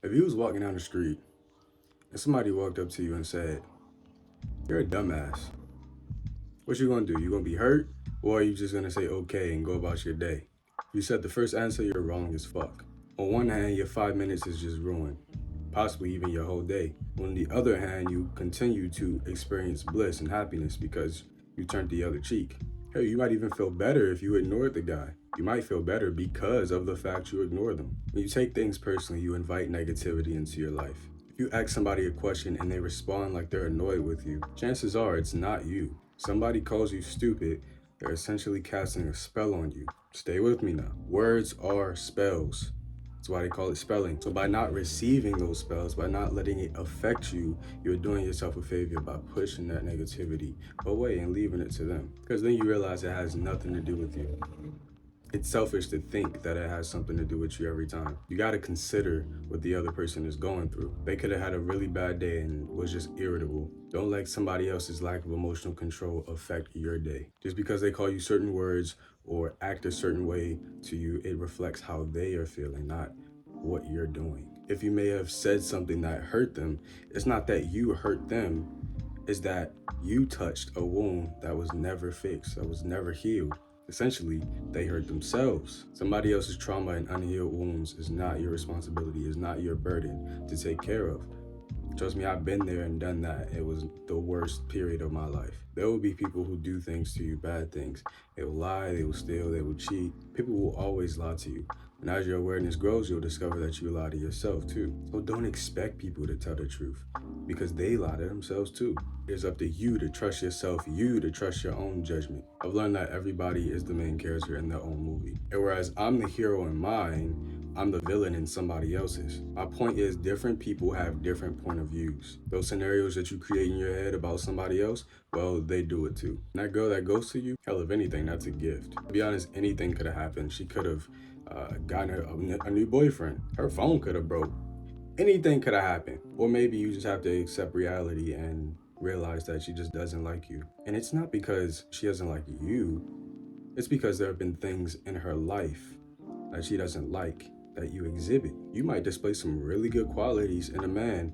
If you was walking down the street and somebody walked up to you and said, "You're a dumbass," what you gonna do? You gonna be hurt? Or are you just gonna say okay and go about your day? If you said the first answer, you're wrong as fuck. On one hand, your 5 minutes is just ruined, possibly even your whole day. On the other hand, you continue to experience bliss and happiness because you turned the other cheek. Hell, you might even feel better if you ignored the guy. You might feel better because of the fact you ignored them. When you take things personally, you invite negativity into your life. If you ask somebody a question and they respond like they're annoyed with you, chances are it's not you. Somebody calls you stupid, they're essentially casting a spell on you. Stay with me now. Words are spells. That's why they call it spelling. So by not receiving those spells, by not letting it affect you, you're doing yourself a favor by pushing that negativity away and leaving it to them. Because then you realize it has nothing to do with you. It's selfish to think that it has something to do with you every time. You got to consider what the other person is going through. They could have had a really bad day and was just irritable. Don't let somebody else's lack of emotional control affect your day. Just because they call you certain words or act a certain way to you, it reflects how they are feeling, not what you're doing. If you may have said something that hurt them, it's not that you hurt them, it's that you touched a wound that was never fixed, that was never healed. Essentially, they hurt themselves. Somebody else's trauma and unhealed wounds is not your responsibility, is not your burden to take care of. Trust me, I've been there and done that. It was the worst period of my life. There will be people who do things to you, bad things. They will lie, they will steal, they will cheat. People will always lie to you. And as your awareness grows, you'll discover that you lie to yourself too. So don't expect people to tell the truth because they lie to themselves too. It's up to you to trust yourself, you to trust your own judgment. I've learned that everybody is the main character in their own movie. And whereas I'm the hero in mine, I'm the villain in somebody else's. My point is different people have different point of views. Those scenarios that you create in your head about somebody else, well, they do it too. And that girl that goes to you, hell, if anything, that's a gift. To be honest, anything could have happened. She could have gotten a new boyfriend. Her phone could have broke. Anything could have happened. Or maybe you just have to accept reality and realize that she just doesn't like you. And it's not because she doesn't like you, it's because there have been things in her life that she doesn't like that you exhibit. You might display some really good qualities in a man,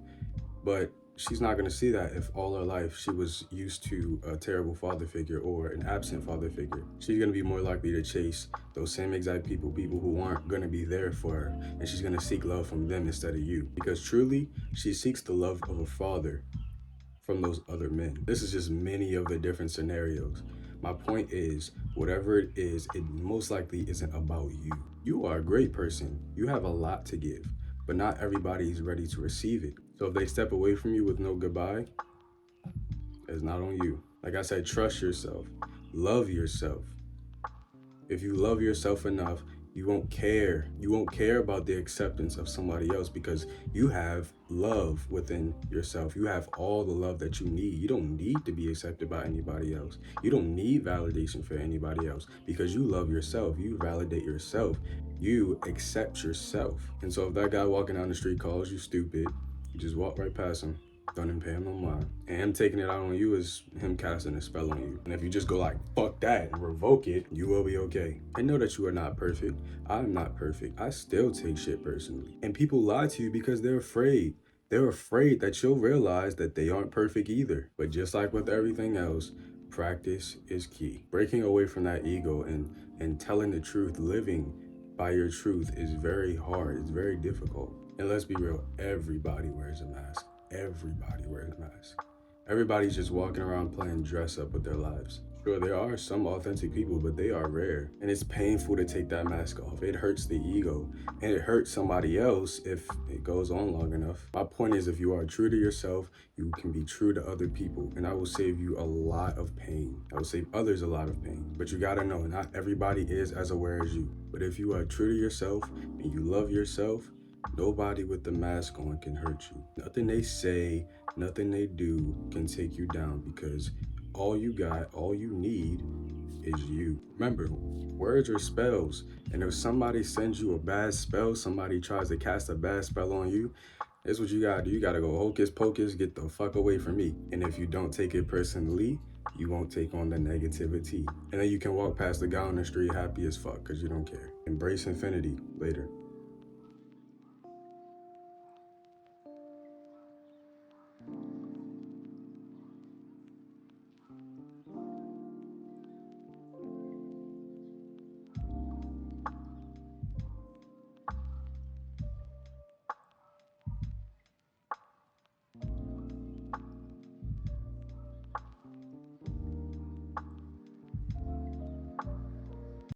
but she's not going to see that if all her life she was used to a terrible father figure or an absent father figure. She's going to be more likely to chase those same exact people who aren't going to be there for her, and she's going to seek love from them instead of you. Because truly, she seeks the love of a father from those other men. This is just many of the different scenarios. My point is, whatever it is, it most likely isn't about you. You are a great person. You have a lot to give, but not everybody is ready to receive it. So if they step away from you with no goodbye, it's not on you. Like I said, trust yourself. Love yourself. If you love yourself enough, you won't care. You won't care about the acceptance of somebody else because you have love within yourself. You have all the love that you need. You don't need to be accepted by anybody else. You don't need validation for anybody else because you love yourself. You validate yourself. You accept yourself. And so if that guy walking down the street calls you stupid, you just walk right past him. Don't even pay him no mind. And him taking it out on you is him casting a spell on you. And if you just go like, fuck that, and revoke it, you will be okay. And know that you are not perfect. I'm not perfect. I still take shit personally. And people lie to you because they're afraid. They're afraid that you'll realize that they aren't perfect either. But just like with everything else, practice is key. Breaking away from that ego and telling the truth, living by your truth is very hard. It's very difficult. And let's be real, everybody wears a mask. Everybody wears a mask. Everybody's just walking around playing dress up with their lives. Sure, there are some authentic people, but they are rare. And it's painful to take that mask off. It hurts the ego. And it hurts somebody else if it goes on long enough. My point is, if you are true to yourself, you can be true to other people. And I will save you a lot of pain. I will save others a lot of pain. But you gotta know, not everybody is as aware as you. But if you are true to yourself and you love yourself, nobody with the mask on can hurt you. Nothing they say, nothing they do can take you down because all you got, all you need is you. Remember, words are spells. And if somebody sends you a bad spell, somebody tries to cast a bad spell on you, that's what you gotta do. You gotta go hocus pocus, get the fuck away from me. And if you don't take it personally, you won't take on the negativity. And then you can walk past the guy on the street happy as fuck because you don't care. Embrace infinity. Later.